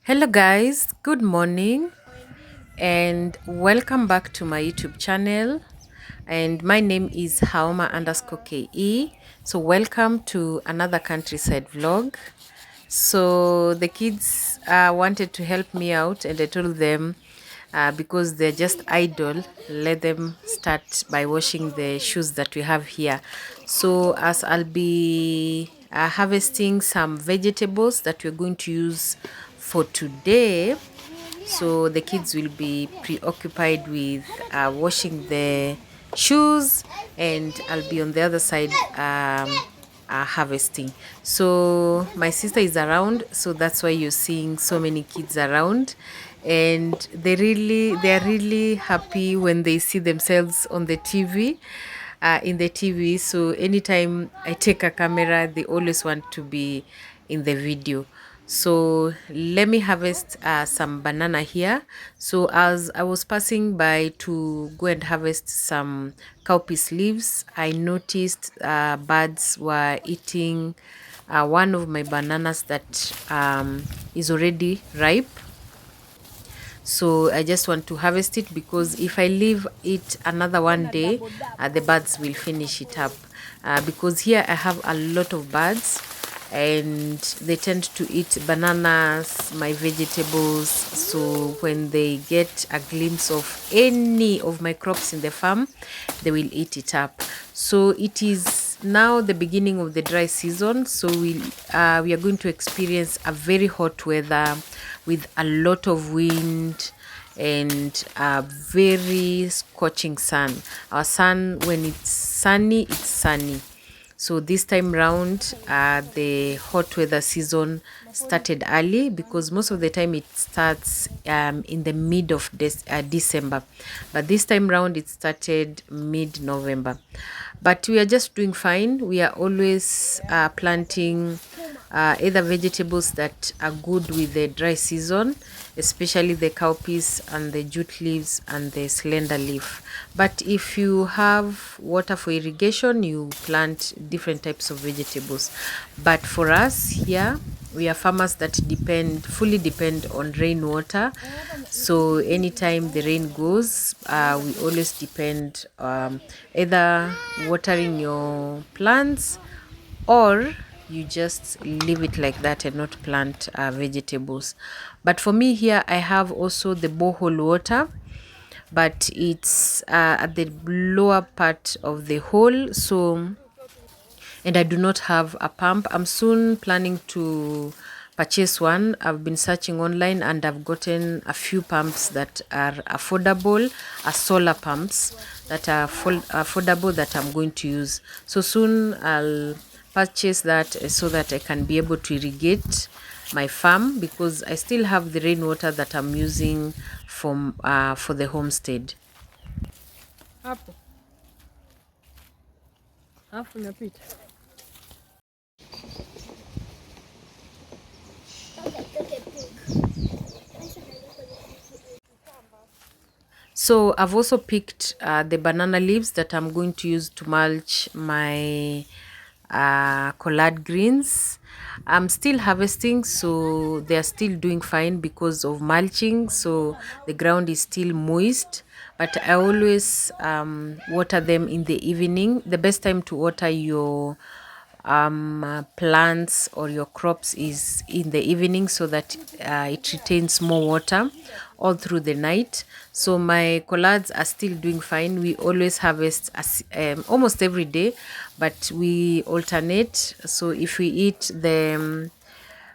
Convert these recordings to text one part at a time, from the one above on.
Hello guys, good morning and welcome back to my YouTube channel. And my name is Haoma underscore KE. So welcome to another countryside vlog. So the kids wanted to help me out, and I told them because they're just idle, let them start by washing the shoes that we have here. So as I'll be harvesting some vegetables that we're going to use for today, so the kids will be preoccupied with washing the shoes, and I'll be on the other side harvesting. So my sister is around, so that's why you're seeing so many kids around, and they are really happy when they see themselves on the TV, in the TV. So anytime I take a camera, they always want to be in the video. So let me harvest some banana here. So as I was passing by to go and harvest some cowpeas leaves, I noticed birds were eating one of my bananas that is already ripe. So I just want to harvest it, because if I leave it another one day, the birds will finish it up. Because here I have a lot of birds, and they tend to eat bananas, my vegetables. So when they get a glimpse of any of my crops in the farm, they will eat it up. So it is now the beginning of the dry season, so we are going to experience a very hot weather with a lot of wind and a very scorching sun. Our sun, when it's sunny, it's sunny. So this time round, the hot weather season started early, because most of the time it starts in the mid of December. But this time round, it started mid-November. But we are just doing fine. We are always planting either vegetables that are good with the dry season, especially the cowpeas and the jute leaves and the slender leaf. But if you have water for irrigation, you plant different types of vegetables. But for us here, we are farmers that fully depend on rainwater. So anytime the rain goes, we always depend either watering your plants, or you just leave it like that and not plant vegetables. But for me here, I have also the borehole water, but it's at the lower part of the hole. So, and I do not have a pump. I'm soon planning to purchase one. I've been searching online, and I've gotten a few pumps that are affordable, solar pumps that are affordable, that I'm going to use. So soon I'll purchase that so that I can be able to irrigate my farm, because I still have the rainwater that I'm using for the homestead. Hapo alafu napita. So I've also picked the banana leaves that I'm going to use to mulch my collard greens. I'm still harvesting, so they are still doing fine because of mulching. So the ground is still moist, but I always water them in the evening. The best time to water your plants or your crops is in the evening, so that it retains more water all through the night. So my collards are still doing fine. We always harvest almost every day, but we alternate. So if we eat the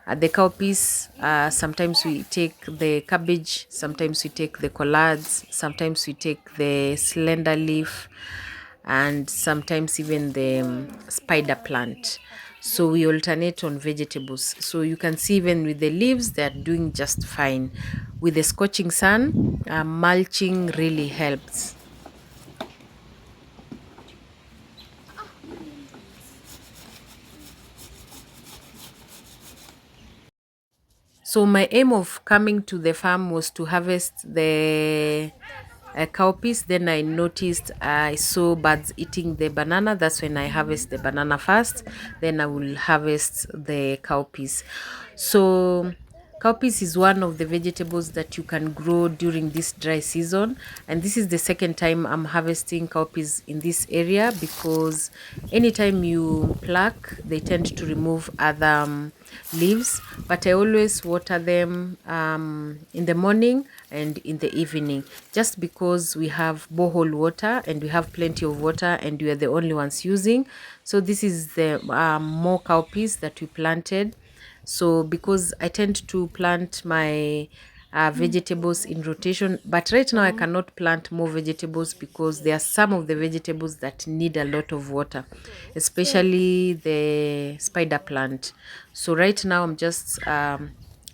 cowpeas, sometimes we take the cabbage, sometimes we take the collards, sometimes we take the slender leaf, and sometimes even the spider plant. So we alternate on vegetables. So you can see even with the leaves, they're doing just fine. With the scorching sun, mulching really helps. So my aim of coming to the farm was to harvest the cowpeas. Then I noticed I saw birds eating the banana. That's when I harvest the banana first. Then I will harvest the cowpeas. So Cowpeas is one of the vegetables that you can grow during this dry season, and this is the second time I'm harvesting cowpeas in this area because anytime you pluck, they tend to remove other leaves. But I always water them in the morning and in the evening, just because we have borehole water and we have plenty of water and we are the only ones using. So this is the more cowpeas that we planted. So because I tend to plant my vegetables in rotation, but right now I cannot plant more vegetables because there are some of the vegetables that need a lot of water, especially the spider plant. So right now I'm just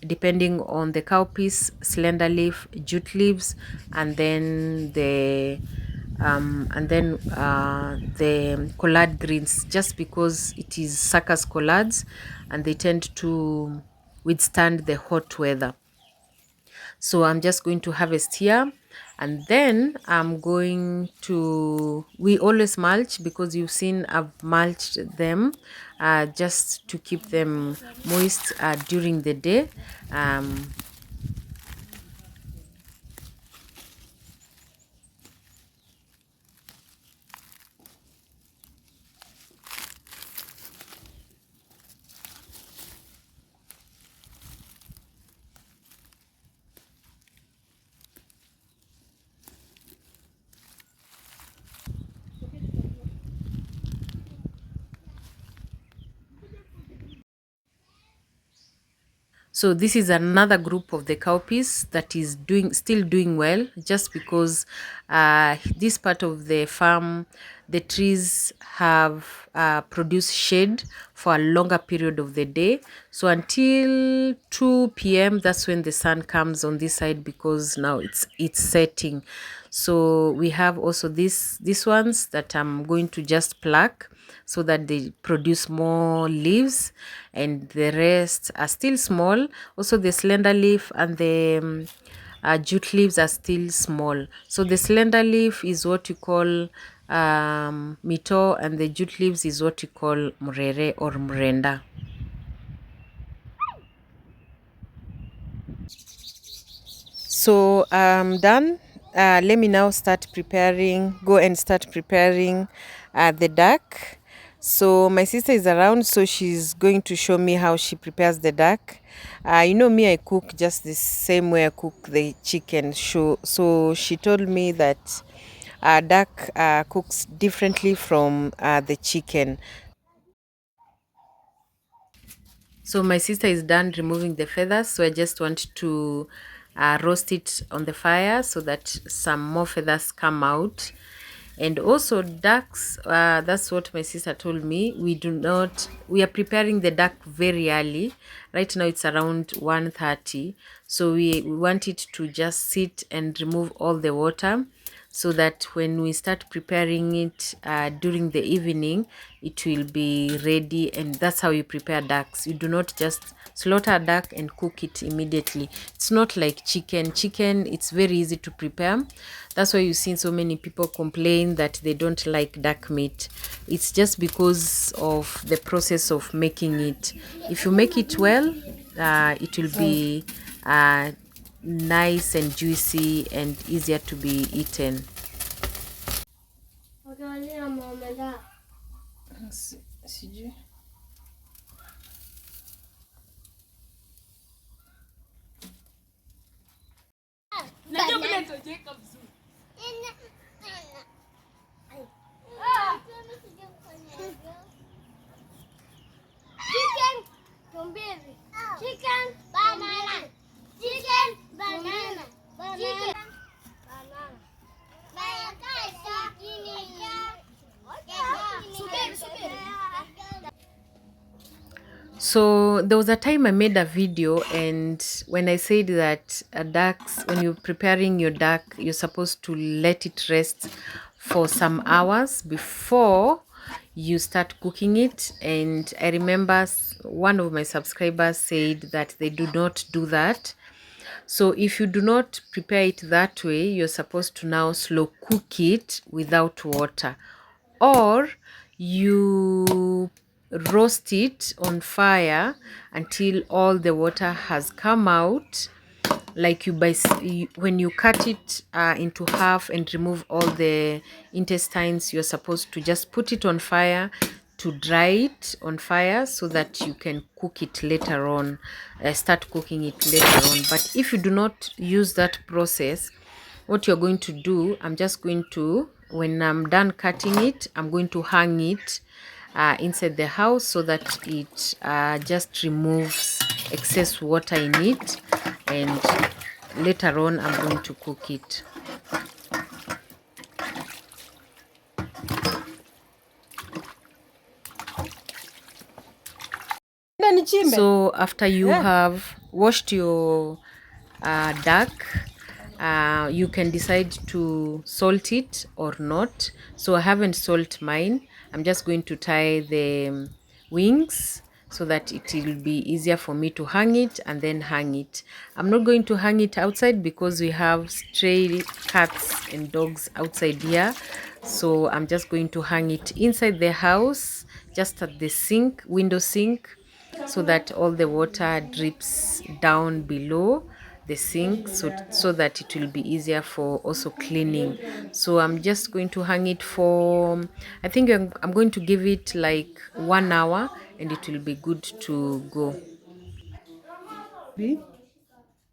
depending on the cowpeas, slender leaf, jute leaves, and then the collard greens, just because it is suckers collards and they tend to withstand the hot weather. So I'm just going to harvest here, and then I'm going to, we always mulch because you've seen I've mulched them just to keep them moist during the day. So this is another group of the cowpeas that is still doing well, just because this part of the farm, the trees have produced shade for a longer period of the day. So until 2 p.m. that's when the sun comes on this side, because now it's setting. So we have also these ones that I'm going to just pluck so that they produce more leaves, and the rest are still small. Also the slender leaf and the jute leaves are still small. So the slender leaf is what you call mito, and the jute leaves is what you call murere or mrenda. So done. Let me now go and start preparing the duck. So my sister is around, so she's going to show me how she prepares the duck. You know me, I cook just the same way I cook the chicken. So she told me that duck cooks differently from the chicken. So my sister is done removing the feathers, so I just want to roast it on the fire so that some more feathers come out. And also ducks, that's what my sister told me. We are preparing the duck very early. Right now it's around 1:30. So we want it to just sit and remove all the water, so that when we start preparing it during the evening, it will be ready. And that's how you prepare ducks. You do not just slaughter a duck and cook it immediately. It's not like chicken. It's very easy to prepare. That's why you've seen so many people complain that they don't like duck meat. It's just because of the process of making it. If you make it well, it will be nice and juicy and easier to be eaten. Chicken, tumbili. Chicken, banana. Chicken, banana. Chicken, banana. So there was a time I made a video, and when I said that ducks, when you're preparing your duck, you're supposed to let it rest for some hours before you start cooking it. And I remember one of my subscribers said that they do not do that. So if you do not prepare it that way, you're supposed to now slow cook it without water, or you roast it on fire until all the water has come out. Like when you cut it into half and remove all the intestines, you're supposed to just put it on fire to dry it on fire so that you can cook it later on, start cooking it later on. But if you do not use that process, what you're going to do, I'm just going to, when I'm done cutting it, I'm going to hang it inside the house so that it just removes excess water in it, and later on I'm going to cook it. So after you have washed your duck, you can decide to salt it or not. So I haven't salt mine. I'm just going to tie the wings so that it will be easier for me to hang it and then hang it. I'm not going to hang it outside because we have stray cats and dogs outside here. So I'm just going to hang it inside the house, just at the sink, window sink, so that all the water drips down below the sink, so that it will be easier for also cleaning. So I'm just going to hang it for, I think I'm going to give it like 1 hour and it will be good to go.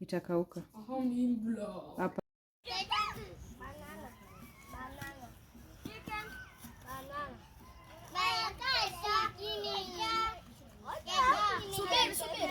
Itakauka. Hapa. Banana. Banana. Chicken. Banana. Subiri, subiri.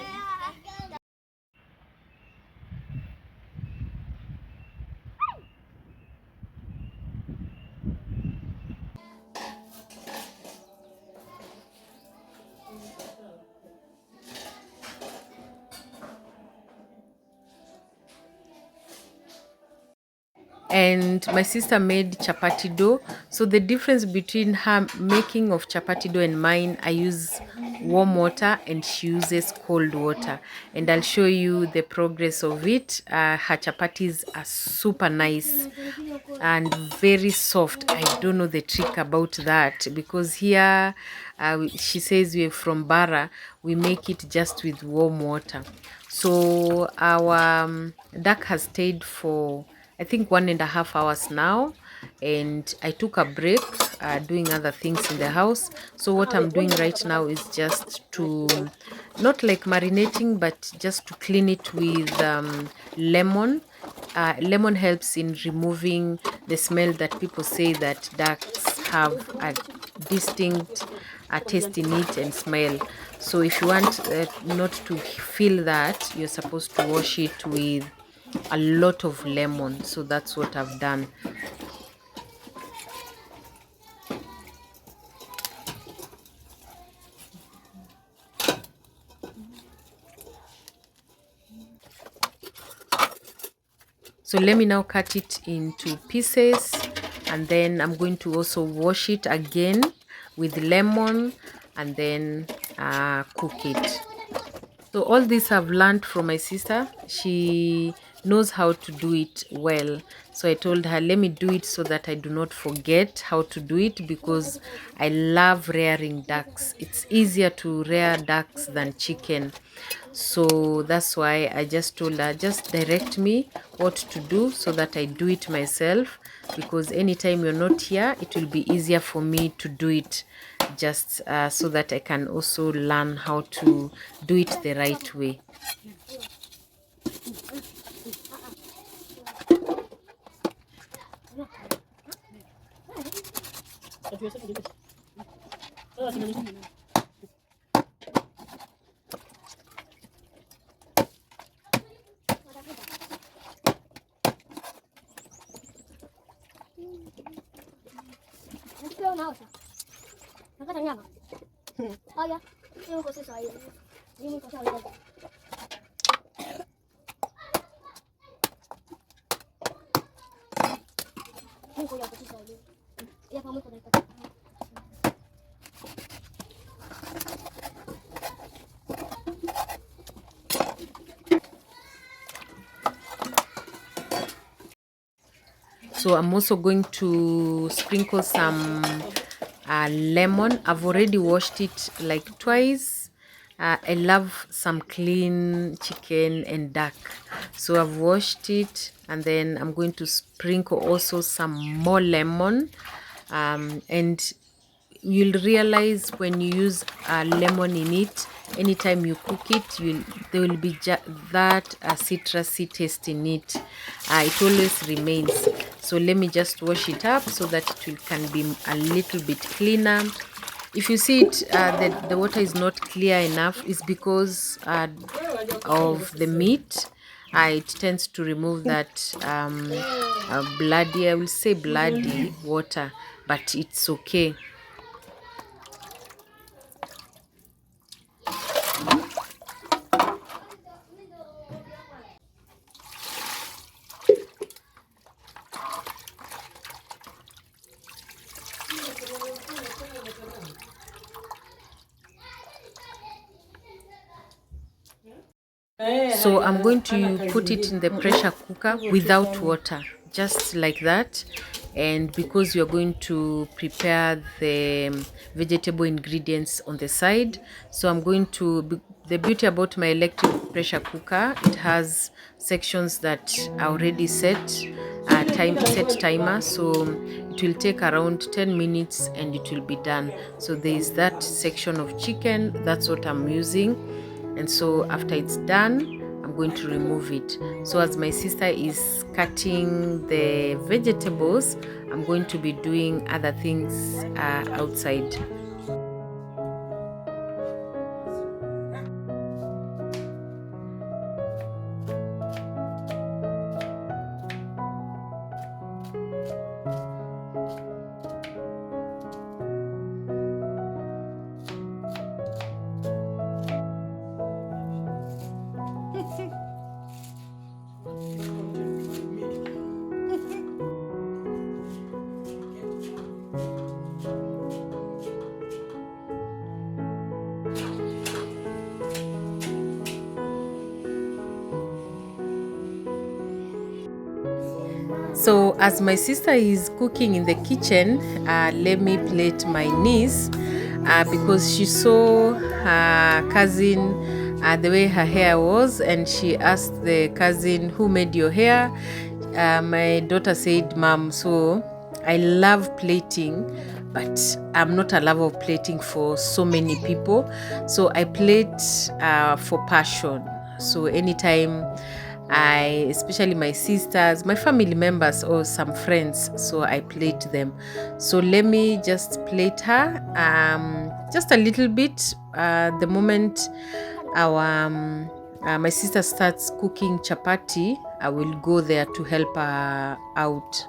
And my sister made chapati dough. So the difference between her making of chapati dough and mine, I use warm water and she uses cold water, and I'll show you the progress of it. Her chapatis are super nice and very soft. I don't know the trick about that, because here she says we're from Bara, we make it just with warm water. So our duck has stayed for, I think, 1.5 hours now, and I took a break doing other things in the house. So what I'm doing right now is just to, not like marinating, but just to clean it with lemon. Lemon helps in removing the smell that people say that ducks have a distinct taste in it and smell. So if you want not to feel that, you're supposed to wash it with a lot of lemon. So that's what I've done. So let me now cut it into pieces, and then I'm going to also wash it again with lemon and then cook it. So all this I've learned from my sister. She knows how to do it well. So I told her, let me do it so that I do not forget how to do it, because I love rearing ducks. It's easier to rear ducks than chicken. So that's why I just told her, just direct me what to do so that I do it myself, because anytime you're not here, it will be easier for me to do it, just so that I can also learn how to do it the right way. Napewa naosha. Nakata nyama. Haya, hiyo kwa sasa hiyo. Mimi kwa sasa hiyo. Mungu ya kwa sasa hiyo. Ya pamoja na ikata. So I'm also going to sprinkle some lemon. I've already washed it like twice. I love some clean chicken and duck, so I've washed it, and then I'm going to sprinkle also some more lemon, and you'll realize when you use lemon in it, anytime you cook it, there will be that citrusy taste in it. It always remains. So let me just wash it up so that can be a little bit cleaner. If you see it, the water is not clear enough, is because of the meat. It tends to remove that bloody, I will say bloody water, but it's okay. So I'm going to put it in the pressure cooker without water, just like that. And because you're going to prepare the vegetable ingredients on the side, so I'm going to, the beauty about my electric pressure cooker, it has sections that are already set, set timer, so it will take around 10 minutes and it will be done. So there is that section of chicken, that's what I'm using. And so after it's done, I'm going to remove it. So as my sister is cutting the vegetables, I'm going to be doing other things outside. So as my sister is cooking in the kitchen, let me plate my niece because she saw her cousin the way her hair was, and she asked the cousin, "Who made your hair?" My daughter said, "Mom." So I love plating, but I'm not a lover of plating for so many people. So I plate for passion. So anytime especially my sisters, my family members, or some friends, so I plate them. So let me just plate her just a little bit. The moment my sister starts cooking chapati, I will go there to help her out.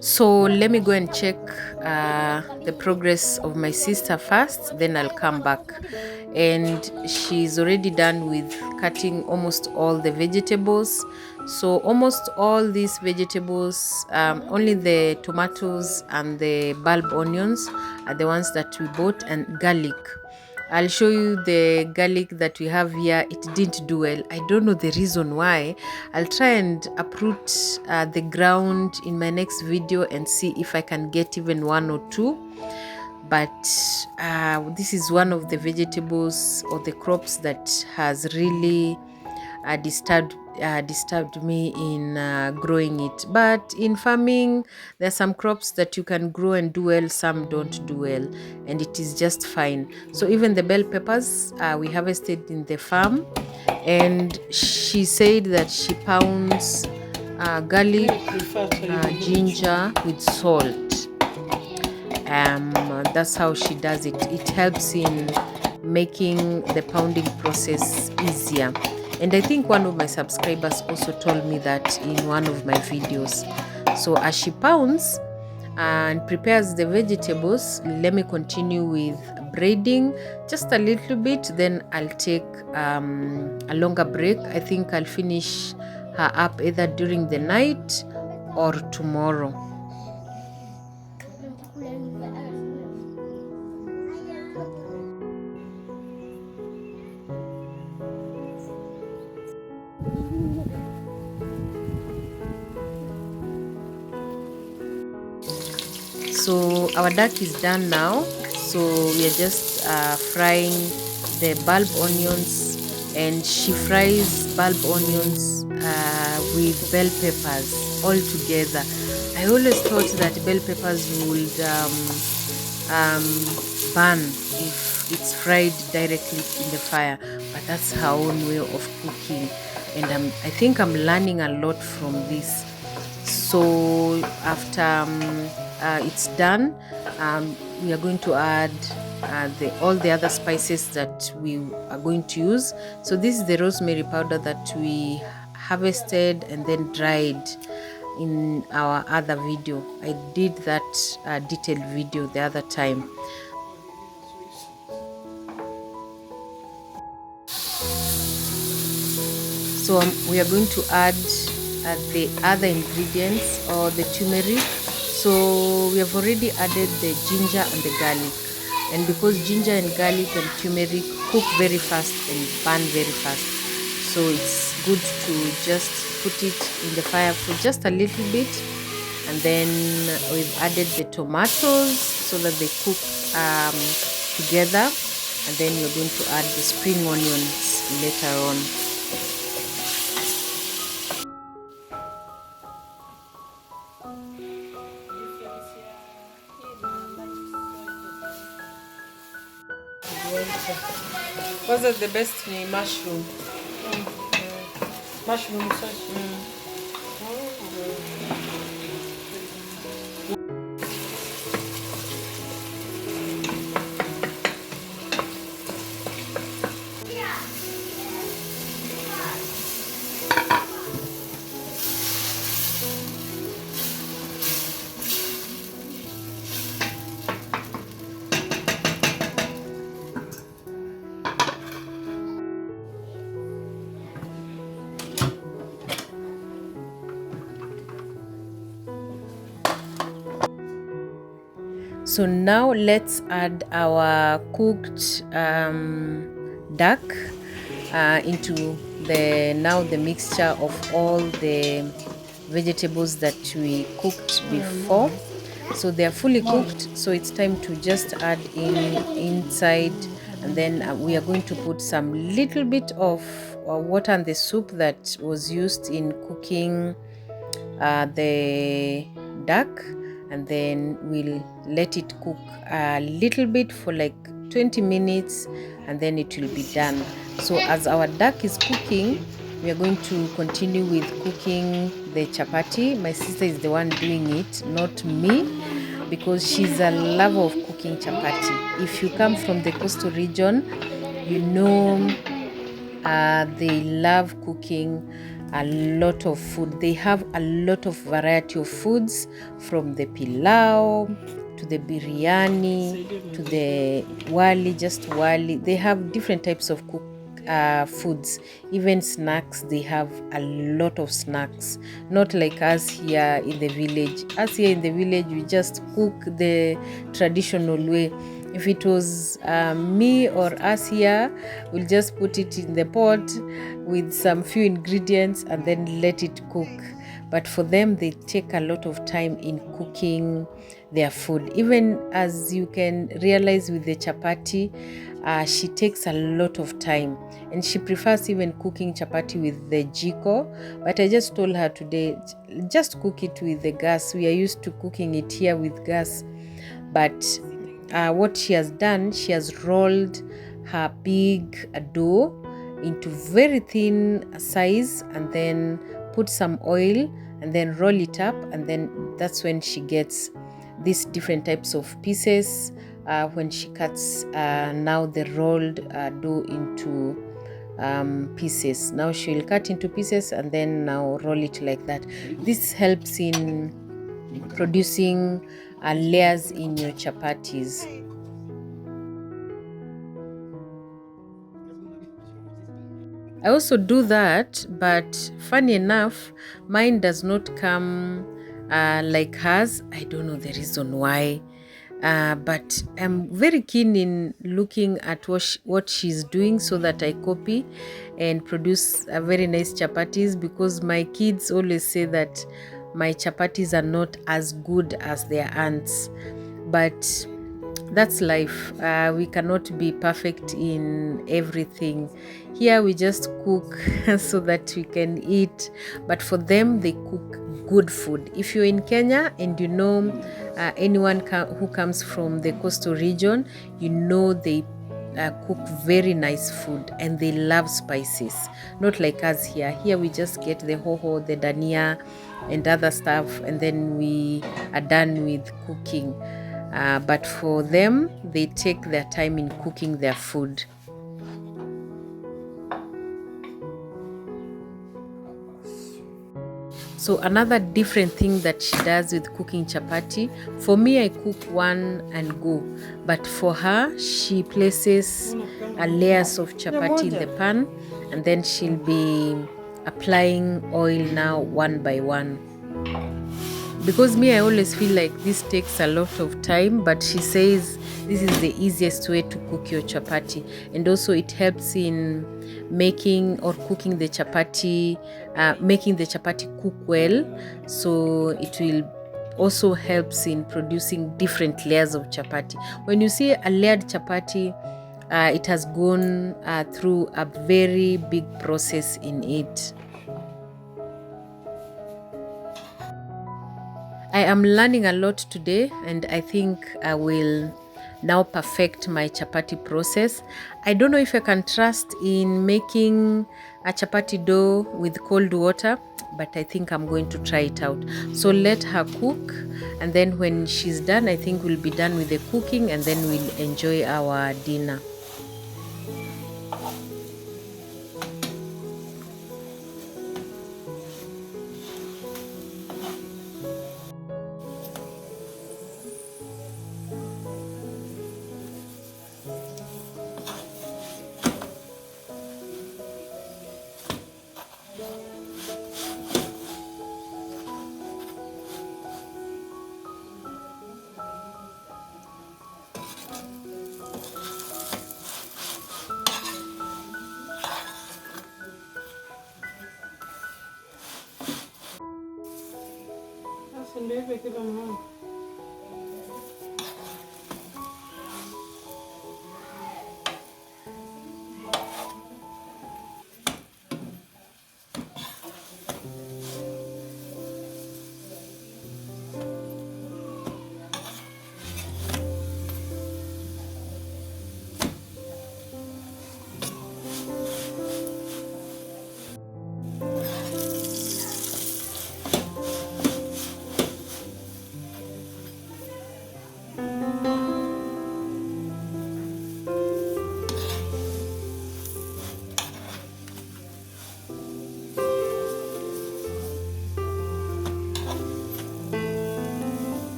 So let me go and check the progress of my sister first, then I'll come back. And she's already done with cutting almost all the vegetables. So almost all these vegetables, only the tomatoes and the bulb onions are the ones that we bought, and garlic. I'll show you the garlic that we have here. It didn't do well. I don't know the reason why. I'll try and uproot the ground in my next video and see if I can get even one or two. But this is one of the vegetables or the crops that has really disturbed me in growing it. But in farming, there are some crops that you can grow and do well, some don't do well, and it is just fine. So even the bell peppers we harvested in the farm, and she said that she pounds garlic, ginger with salt. That's how she does it. It helps in making the pounding process easier. And I think one of my subscribers also told me that in one of my videos. So as she pounds and prepares the vegetables, let me continue with braiding just a little bit, then I'll take a longer break. I think I'll finish her up either during the night or tomorrow. So our duck is done now. So we are just frying the bulb onions, and she fries bulb onions with bell peppers all together. I always thought that bell peppers would burn if it's fried directly in the fire, but that's her own way of cooking, and I think I'm learning a lot from this. So after it's done, we are going to add all the other spices that we are going to use. So this is the rosemary powder that we harvested and then dried in our other video. I did that detailed video the other time. So we are going to add the other ingredients, or the turmeric. So we have already added the ginger and the garlic, and because ginger and garlic and turmeric cook very fast and burn very fast, so it's good to just put it in the fire for just a little bit. And then we've added the tomatoes so that they cook together, and then you're going to add the spring onions later on. What's the best mushroom? Mushroom sauce. So now let's add our cooked duck into the mixture of all the vegetables that we cooked before. So they are fully cooked, so it's time to just add inside, and then we are going to put some little bit of water and the soup that was used in cooking the duck, and then we'll let it cook a little bit for like 20 minutes, and then it will be done. So as our duck is cooking, we are going to continue with cooking the chapati. My sister is the one doing it, not me, because she's a lover of cooking chapati. If you come from the coastal region, you know they love cooking a lot of food. They have a lot of variety of foods, from the pilau to the biryani to the wali, just wali. They have different types of foods, even snacks. They have a lot of snacks, not like us here in the village. Us here in the village, we just cook the traditional way. If it was me or us here, we'll just put it in the pot with some few ingredients and then let it cook. But for them, they take a lot of time in cooking their food. Even as you can realize with the chapati, she takes a lot of time, and she prefers even cooking chapati with the jiko. But I just told her today, just cook it with the gas. We are used to cooking it here with gas. But what she has done, she has rolled her big dough into very thin size, and then put some oil, and then roll it up, and then that's when she gets these different types of pieces. When she cuts now the rolled dough into pieces, now she will cut into pieces and then now roll it like that. This helps in producing layers in your chapatis. I also do that, but funny enough, mine does not come like hers. I don't know the reason why. But I'm very keen in looking at what she's doing so that I copy and produce a very nice chapatis, because my kids always say that my chapatis are not as good as their aunts. But that's life. We cannot be perfect in everything. Here we just cook so that we can eat, but for them, they cook good food. If you're in Kenya and you know anyone who comes from the coastal region, you know they cook very nice food and they love spices. Not like us here. Here we just get the hoho, the dania, and other stuff, and then we are done with cooking. But for them, they take their time in cooking their food. So another different thing that she does with cooking chapati, for me I cook one and go, but for her she places layers of chapati in the pan, and then she'll be applying oil now one by one. Because me, I always feel like this takes a lot of time, but she says this is the easiest way to cook your chapati, and also it helps in making or cooking the chapati, making the chapati cook well. So it will also helps in producing different layers of chapati. When you see a layered chapati, it has gone through a very big process in it. I am learning a lot today, and I think I will now perfect my chapati process. I don't know if I can trust in making a chapati dough with cold water, but I think I'm going to try it out. So let her cook, and then when she's done, I think we'll be done with the cooking, and then we'll enjoy our dinner.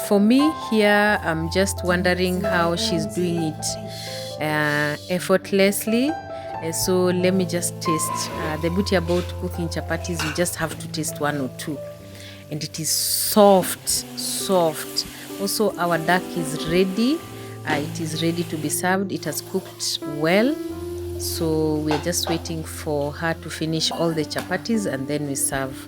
For me here, I'm just wondering how she's doing it effortlessly. So let me just taste. The beauty about cooking chapatis, you just have to taste one or two. And it is soft, soft. Also, our duck is ready. It is ready to be served. It has cooked well. So we're just waiting for her to finish all the chapatis, and then we serve.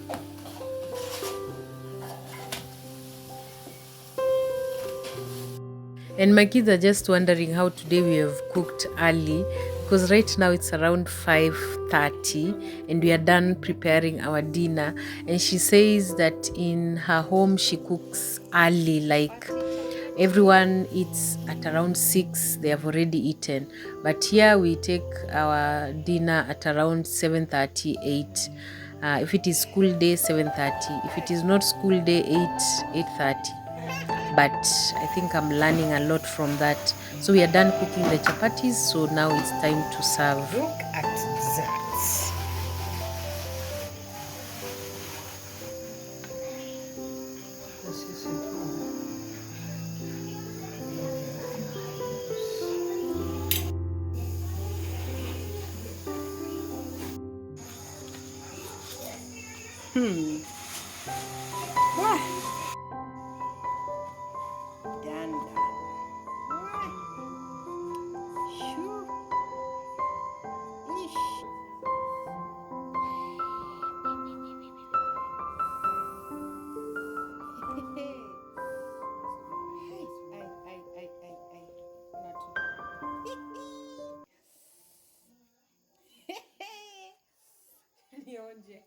And my kids are just wondering how today we have cooked early, because right now it's around 5:30 and we are done preparing our dinner. And she says that in her home she cooks early, like everyone eats at around 6, they have already eaten. But here we take our dinner at around 7:30, 8. If it is school day, 7:30. If it is not school day, 8:30. but I think I'm learning a lot from that. So we are done cooking the chapatis, so now it's time to serve. Look at that. This is it. Wah. Done. Wah. Shoo. Ish. Nionje.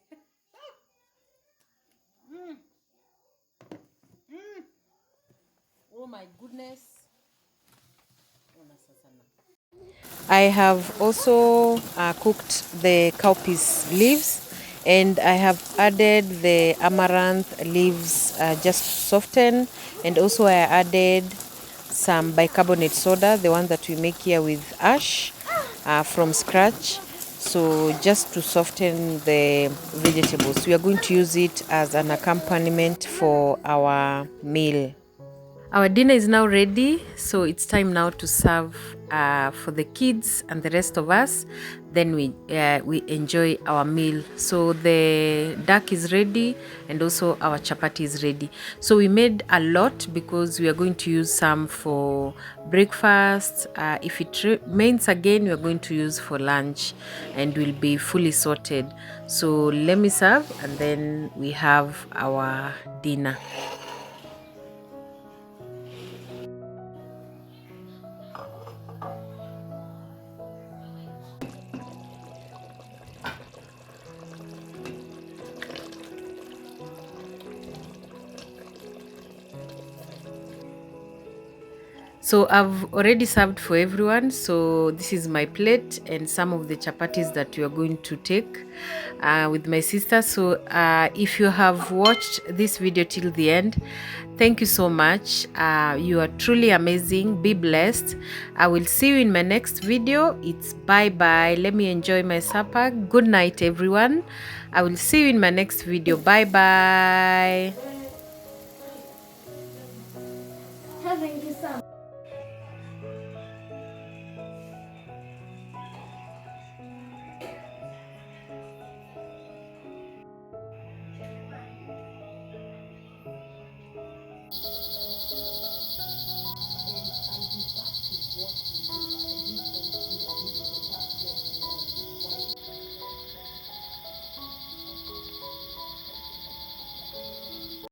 Oh my goodness. I have also cooked the cowpeas leaves, and I have added the amaranth leaves just to soften, and also I added some bicarbonate soda, the one that we make here with ash from scratch. So just to soften the vegetables, we are going to use it as an accompaniment for our meal. Our dinner is now ready, so it's time now to serve for the kids and the rest of us. Then we enjoy our meal. So the duck is ready, and also our chapati is ready. So we made a lot because we are going to use some for breakfast. If it remains again, we are going to use for lunch, and will be fully sorted. So let me serve, and then we have our dinner. So I've already served for everyone. So this is my plate and some of the chapatis that we are going to take with my sister. So if you have watched this video till the end, thank you so much. You are truly amazing. Be blessed. I will see you in my next video. It's bye bye. Let me enjoy my supper. Good night, everyone. I will see you in my next video. Bye bye. Thank you so much.